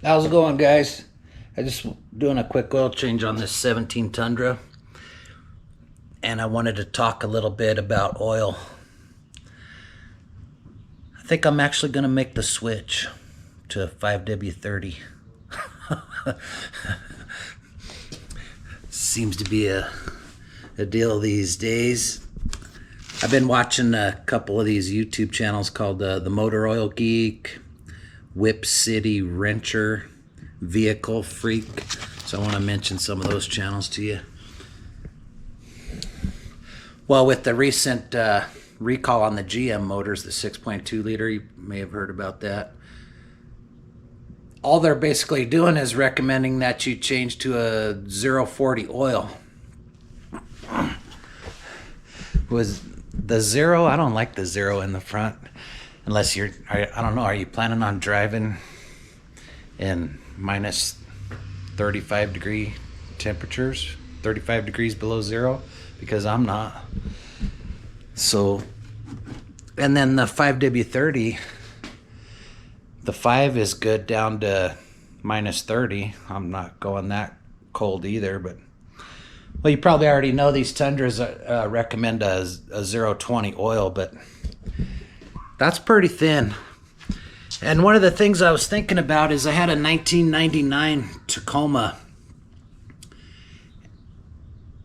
How's it going, guys? I just doing a quick oil change on this 17 Tundra, and I wanted to talk a little bit about oil. I think I'm actually going to make the switch to 5W30. Seems to be a deal these days. I've been watching a couple of these YouTube channels called the Motor Oil Geek, Whip City Wrencher, Vehicle Freak. So I want to mention some of those channels to you. Well, with the recent recall on the GM motors, the 6.2 liter, you may have heard about that. All they're basically doing is recommending that you change to a 040 oil. Was the zero? I don't like the zero in the front. Unless you're, I don't know, are you planning on driving in minus 35 degree temperatures, 35 degrees below zero? Because I'm not. So, and then the 5W30, the 5 is good down to minus 30. I'm not going that cold either, but well, you probably already know these Tundras recommend a 020 oil, but that's pretty thin. And one of the things I was thinking about is I had a 1999 Tacoma,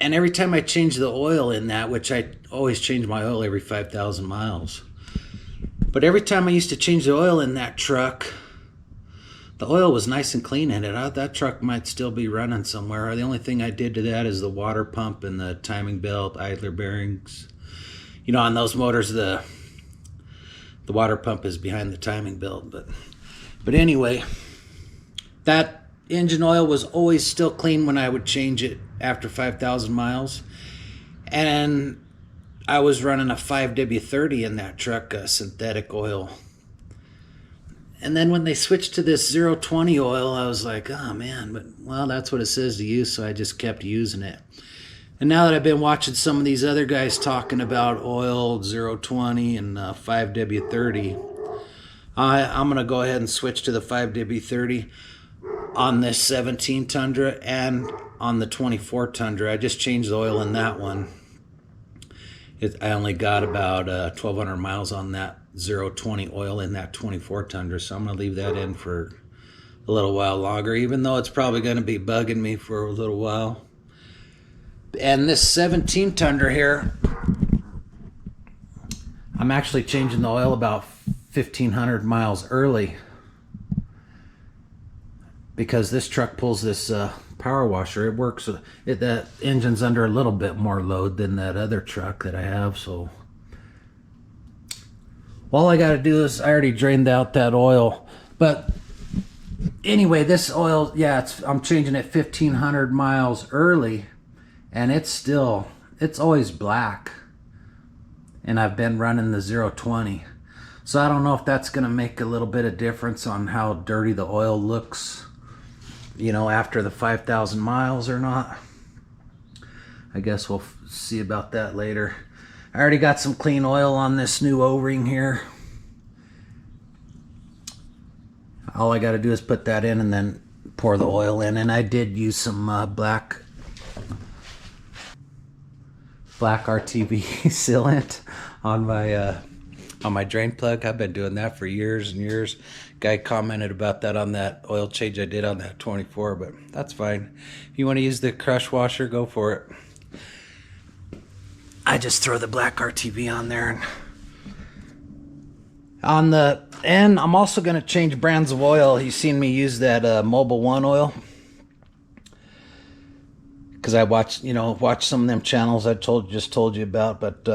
and every time I change the oil in that, which I always change my oil every 5,000 miles, but every time I used to change the oil in that truck, the oil was nice and clean in it. That truck might still be running somewhere. The only thing I did to that is the water pump and the timing belt, idler bearings. You know, on those motors, the water pump is behind the timing belt. But anyway, that engine oil was always still clean when I would change it after 5,000 miles. And I was running a 5W30 in that truck, a synthetic oil. And then when they switched to this 020 oil, I was like, oh man, but well, that's what it says to use, so I just kept using it. And now that I've been watching some of these other guys talking about oil 020 and 5W30, I'm going to go ahead and switch to the 5W30 on this 17 Tundra and on the 24 Tundra. I just changed the oil in that one. I only got about 1,200 miles on that 020 oil in that 24 Tundra, so I'm going to leave that in for a little while longer, even though it's probably going to be bugging me for a little while. And this 17 Tundra here, I'm actually changing the oil about 1,500 miles early because this truck pulls this power washer. It works, that engine's under a little bit more load than that other truck that I have, so all I got to do is, I already drained out that oil. But anyway, this oil, yeah, I'm changing it 1,500 miles early, and it's always black. And I've been running the 020. So I don't know if that's going to make a little bit of difference on how dirty the oil looks, you know, after the 5,000 miles or not. I guess we'll see about that later. I already got some clean oil on this new O-ring here. All I got to do is put that in and then pour the oil in. And I did use some black RTV sealant on my drain plug. I've been doing that for years and years. Guy commented about that on that oil change I did on that 24, but that's fine. If you want to use the crush washer, go for it. I just throw the black RTV on there. And on the end, I'm also going to change brands of oil. You've seen me use that Mobil 1 oil, because I watched some of them channels I just told you about. But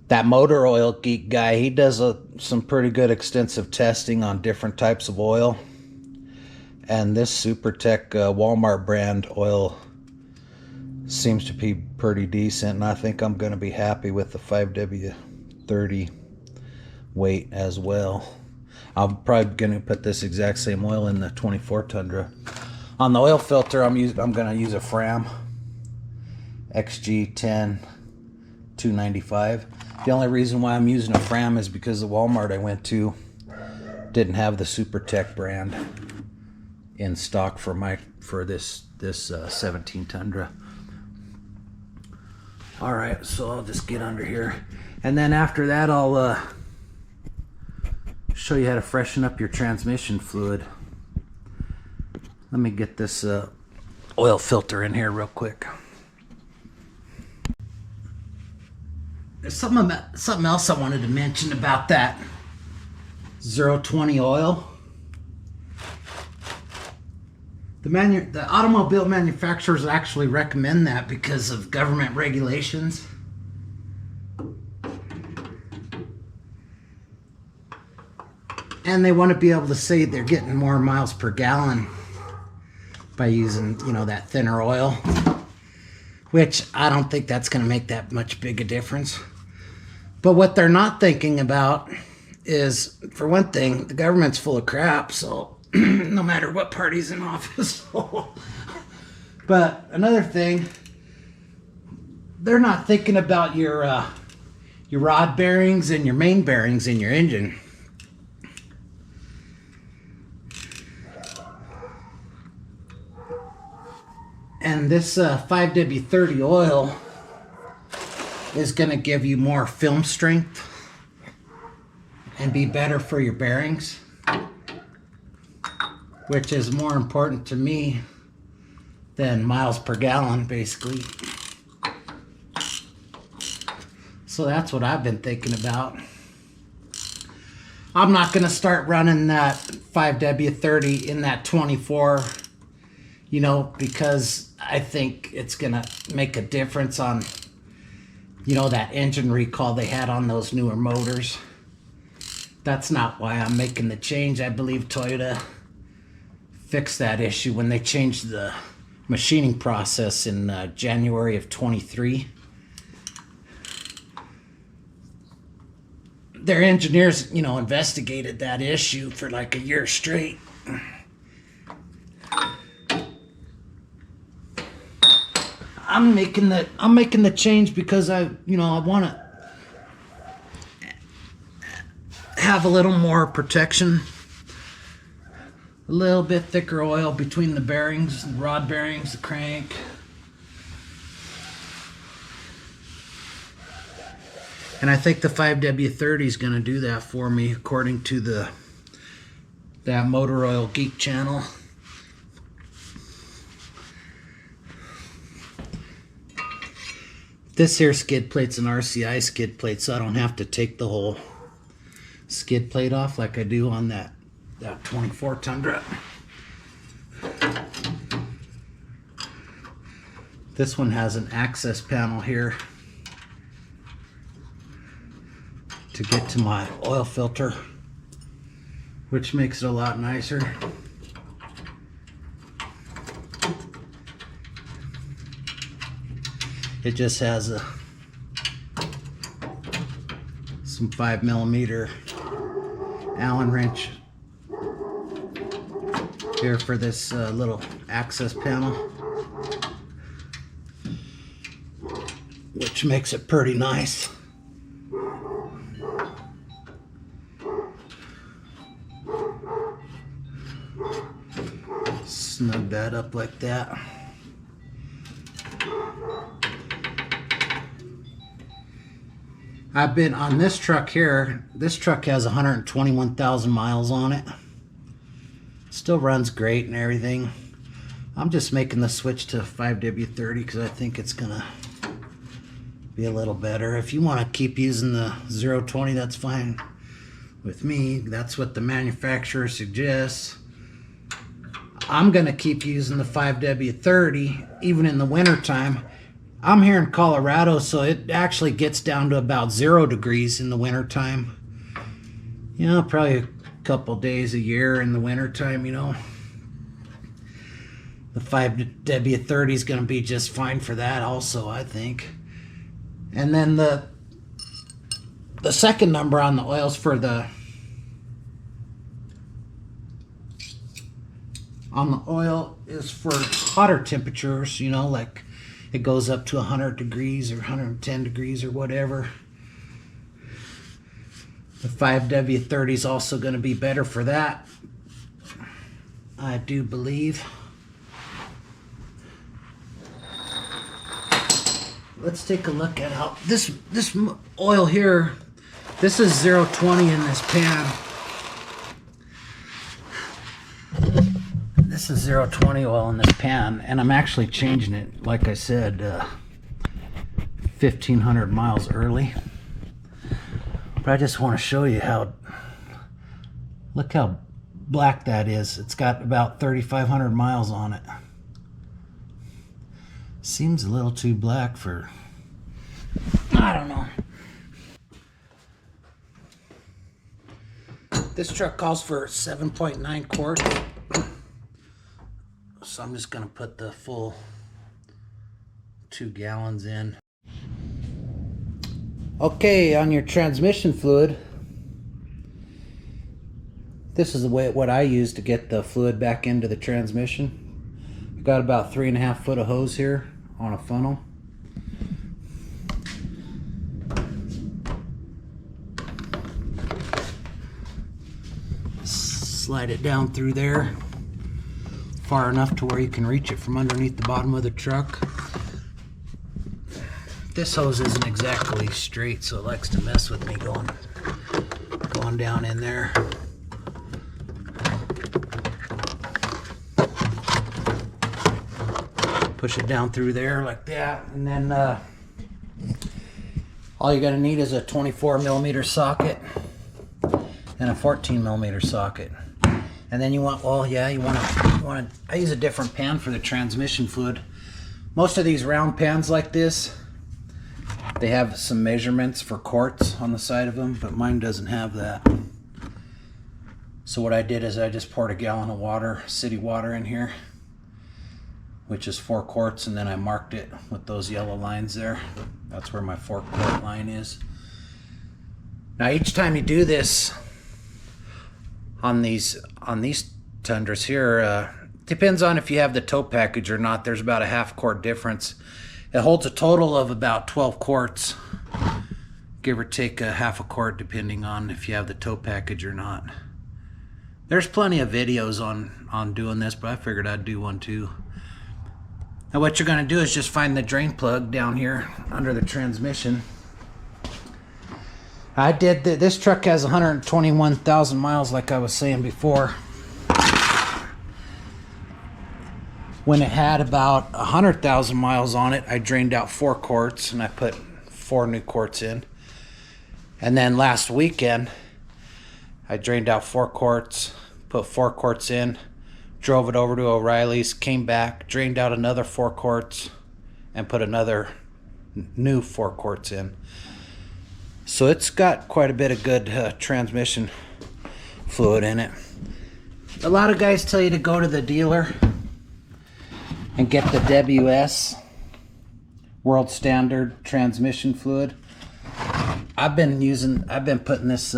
that Motor Oil Geek guy, he does some pretty good extensive testing on different types of oil. And this SuperTech Walmart brand oil seems to be pretty decent, and I think I'm going to be happy with the 5W30 weight as well. I'm probably going to put this exact same oil in the 24 Tundra. On the oil filter, I'm going to use a Fram XG10 295. The only reason why I'm using a Fram is because the Walmart I went to didn't have the Super Tech brand in stock for this 17 Tundra. All right, so I'll just get under here, and then after that I'll show you how to freshen up your transmission fluid. Let me get this oil filter in here real quick. There's something else I wanted to mention about that 020 oil. The automobile manufacturers actually recommend that because of government regulations. And they want to be able to say they're getting more miles per gallon by using, that thinner oil, which I don't think that's going to make that much big a difference. But what they're not thinking about is, for one thing, the government's full of crap, so no matter what party's in office. But another thing, they're not thinking about your rod bearings and your main bearings in your engine. And this 5W30 oil is going to give you more film strength and be better for your bearings, which is more important to me than miles per gallon, basically. So that's what I've been thinking about. I'm not going to start running that 5W30 in that 24, because I think it's going to make a difference on, that engine recall they had on those newer motors. That's not why I'm making the change. I believe Toyota fixed that issue when they changed the machining process in January of 23. Their engineers, investigated that issue for like a year straight. I'm making the change because I want to have a little more protection, a little bit thicker oil between the bearings, the rod bearings, the crank. And I think the 5W30 is going to do that for me, according to that Motor Oil Geek channel. This here skid plate's an RCI skid plate, so I don't have to take the whole skid plate off like I do on that 24 Tundra. This one has an access panel here to get to my oil filter, which makes it a lot nicer. It just has some 5mm Allen wrench here for this little access panel, which makes it pretty nice. Snug that up like that. I've been on this truck here. This truck has 121,000 miles on it. Still runs great and everything. I'm just making the switch to 5W30 because I think it's gonna be a little better. If you want to keep using the 020, that's fine with me. That's what the manufacturer suggests. I'm gonna keep using the 5W30 even in the winter time. I'm here in Colorado, so it actually gets down to about 0 degrees in the wintertime. Probably a couple days a year in the wintertime, The 5W30 is going to be just fine for that also, I think. And then the second number on the oils for on the oil is for hotter temperatures, like it goes up to 100 degrees or 110 degrees or whatever. The 5W30 is also going to be better for that, I do believe. Let's take a look at how this oil here. This is 0.20 in this pan. This is 0.20 oil in this pan, and I'm actually changing it, like I said, 1,500 miles early. But I just want to show you how, look how black that is. It's got about 3,500 miles on it. Seems a little too black for, I don't know. This truck calls for 7.9 quarts. So I'm just going to put the full 2 gallons in. Okay, on your transmission fluid, this is the way what I use to get the fluid back into the transmission. I've got about 3.5 foot of hose here on a funnel. Slide it down through there far enough to where you can reach it from underneath the bottom of the truck. This hose isn't exactly straight, so it likes to mess with me going down in there. Push it down through there like that, and then all you're going to need is a 24mm socket and a 14mm socket. And then you want, well, yeah, you want to, I use a different pan for the transmission fluid. Most of these round pans like this, they have some measurements for quarts on the side of them, but mine doesn't have that. So what I did is I just poured a gallon of water, city water, in here, which is 4 quarts, and then I marked it with those yellow lines there. That's where my 4-quart line is. Now each time you do this on these Tundras here, depends on if you have the tow package or not. There's about a 1/2 quart difference. It holds a total of about 12 quarts, give or take a 1/2 quart, depending on if you have the tow package or not. There's plenty of videos on doing this, but I figured I'd do one too. Now what you're going to do is just find the drain plug down here under the transmission. I did this truck has 121,000 miles, like I was saying before. When it had about 100,000 miles on it, I drained out 4 quarts and I put 4 new quarts in. And then last weekend, I drained out 4 quarts, put 4 quarts in, drove it over to O'Reilly's, came back, drained out another 4 quarts, and put another new 4 quarts in. So it's got quite a bit of good transmission fluid in it. A lot of guys tell you to go to the dealer and get the WS, World Standard Transmission Fluid. I've been putting this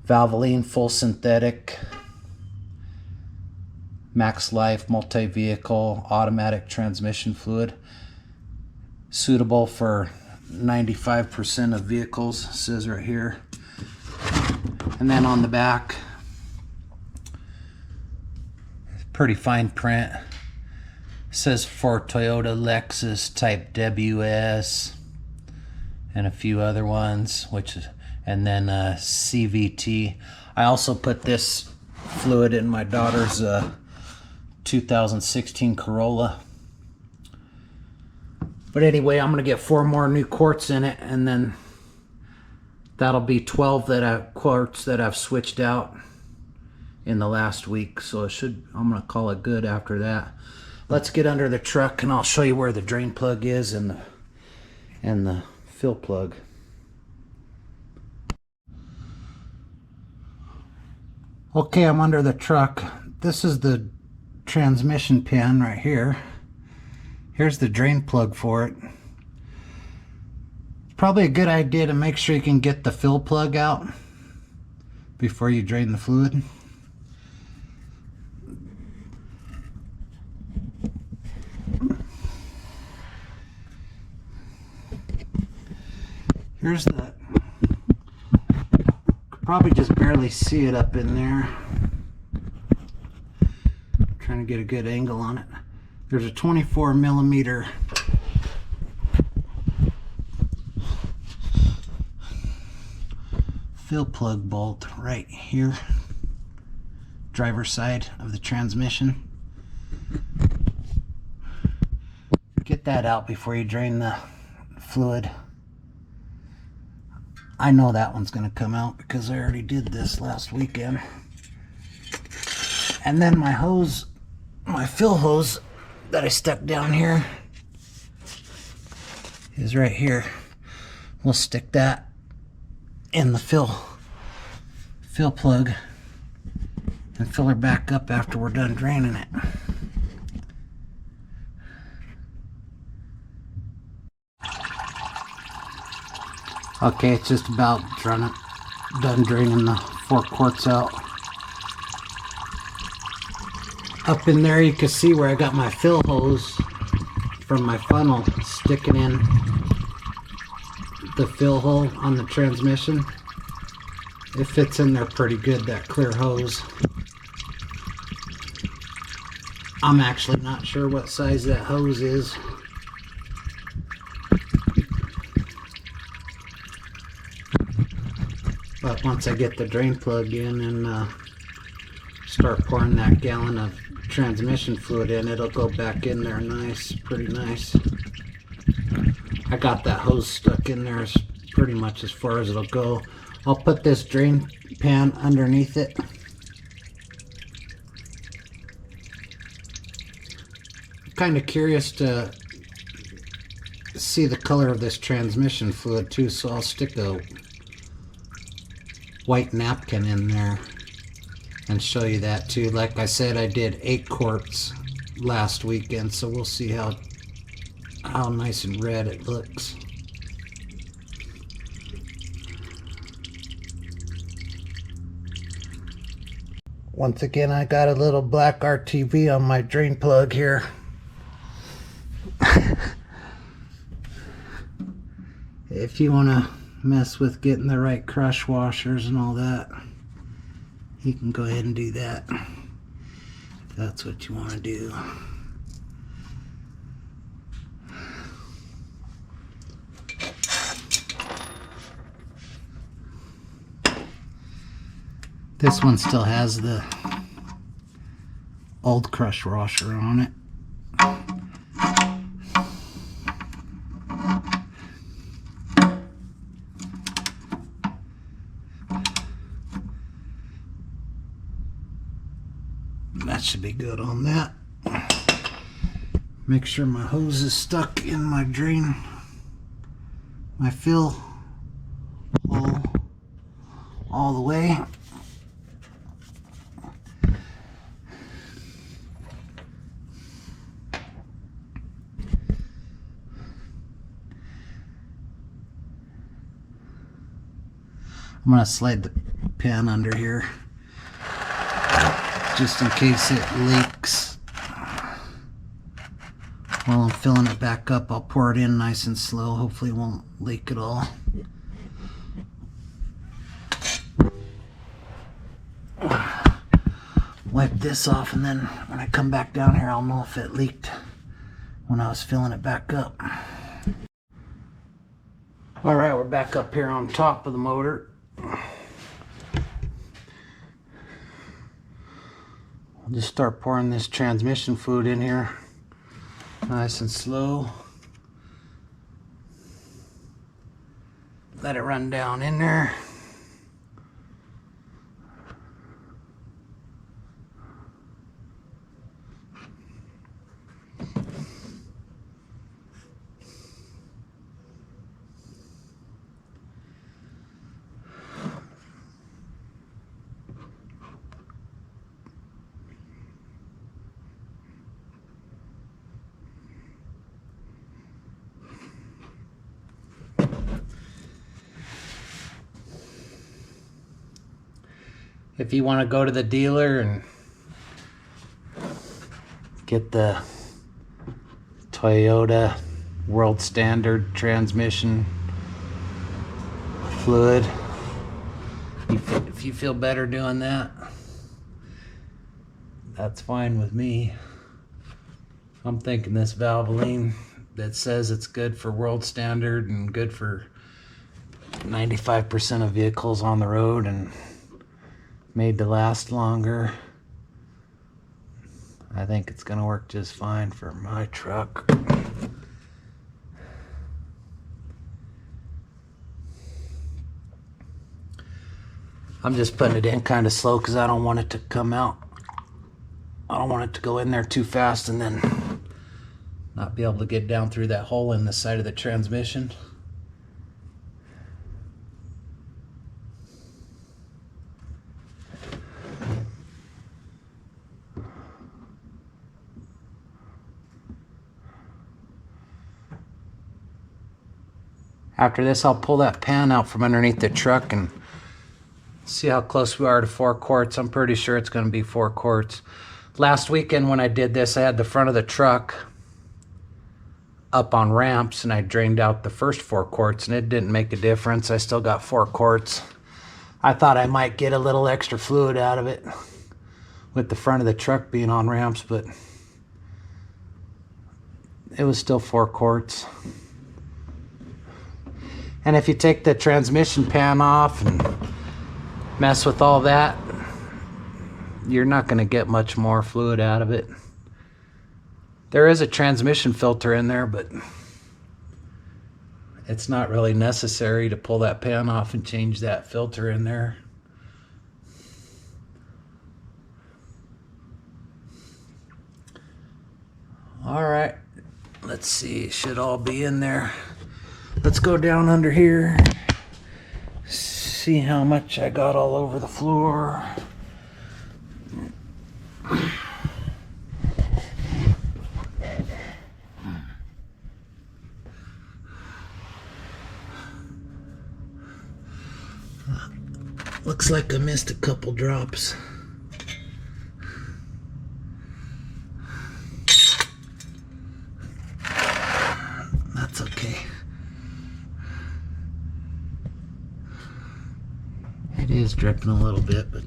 Valvoline Full Synthetic Max Life Multi-Vehicle Automatic Transmission Fluid, suitable for 95% of vehicles, it says right here. And then on the back, pretty fine print, it says for Toyota, Lexus, Type WS, and a few other ones, and then CVT. I also put this fluid in my daughter's 2016 Corolla. But anyway, I'm going to get 4 more new quarts in it, and then that'll be 12 quarts that I've switched out in the last week. So I'm going to call it good after that. Let's get under the truck and I'll show you where the drain plug is and the fill plug. Okay, I'm under the truck. This is the transmission pin right here. Here's the drain plug for it. It's probably a good idea to make sure you can get the fill plug out before you drain the fluid. Here's probably just barely see it up in there. Trying to get a good angle on it. There's a 24 millimeter fill plug bolt right here, driver's side of the transmission. Get that out before you drain the fluid. I know that one's going to come out because I already did this last weekend. And then my hose, my fill hose that I stuck down here is right here. We'll stick that in the fill plug and fill her back up after we're done draining it. Okay, it's just about done draining the 4 quarts out. Up in there you can see where I got my fill hose from my funnel sticking in the fill hole on the transmission. It fits in there pretty good, that clear hose. I'm actually not sure what size that hose is. But once I get the drain plug in and start pouring that gallon of transmission fluid in, it'll go back in there nice, pretty nice. I got that hose stuck in there pretty much as far as it'll go. I'll put this drain pan underneath it. I'm kind of curious to see the color of this transmission fluid too, so I'll stick a white napkin in there and show you that too. Like I said, I did 8 quarts last weekend, so we'll see how nice and red it looks. Once again, I got a little black RTV on my drain plug here. If you want to mess with getting the right crush washers and all that, you can go ahead and do that if that's what you want to do. This one still has the old crush washer on it. That should be good on that. Make sure my hose is stuck in my drain, my fill hole all the way. I'm going to slide the pan under here just in case it leaks. While I'm filling it back up, I'll pour it in nice and slow. Hopefully it won't leak at all. Wipe this off, and then when I come back down here, I'll know if it leaked when I was filling it back up. Alright, we're back up here on top of the motor. I'll just start pouring this transmission fluid in here nice and slow. Let it run down in there. If you want to go to the dealer and get the Toyota world standard transmission fluid, If you feel better doing that, that's fine with me. I'm thinking this Valvoline that says it's good for world standard and good for 95% of vehicles on the road and made to last longer. I think it's gonna work just fine for my truck. I'm just putting it in kind of slow because I don't want it to come out. I don't want it to go in there too fast and then not be able to get down through that hole in the side of the transmission. After this, I'll pull that pan out from underneath the truck and see how close we are to 4 quarts. I'm pretty sure it's going to be 4 quarts. Last weekend when I did this, I had the front of the truck up on ramps and I drained out the first 4 quarts and it didn't make a difference. I still got 4 quarts. I thought I might get a little extra fluid out of it with the front of the truck being on ramps, but it was still 4 quarts. And if you take the transmission pan off and mess with all that, you're not going to get much more fluid out of it. There is a transmission filter in there, but it's not really necessary to pull that pan off and change that filter in there. All right, let's see, it should all be in there. Let's go down under here, see how much I got all over the floor. Looks like I missed a couple drops. That's okay. It is dripping a little bit, but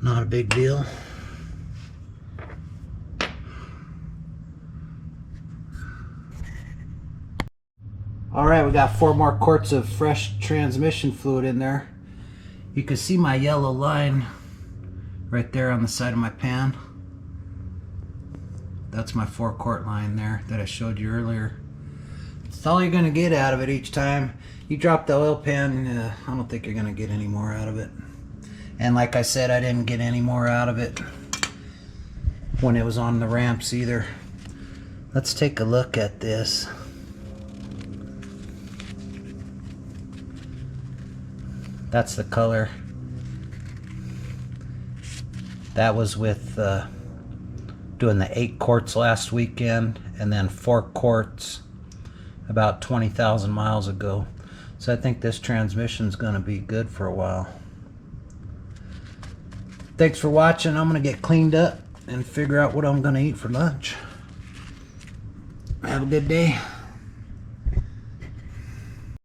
not a big deal. All right, we got 4 more quarts of fresh transmission fluid in there. You can see my yellow line right there on the side of my pan. That's my 4 quart line there that I showed you earlier. It's all you're gonna get out of it each time. You drop the oil pan, I don't think you're gonna get any more out of it. And like I said, I didn't get any more out of it when it was on the ramps either. Let's take a look at this. That's the color. That was with doing the 8 quarts last weekend and then 4 quarts about 20,000 miles ago. So I think this transmission's gonna be good for a while. Thanks for watching. I'm gonna get cleaned up and figure out what I'm gonna eat for lunch. Have a good day.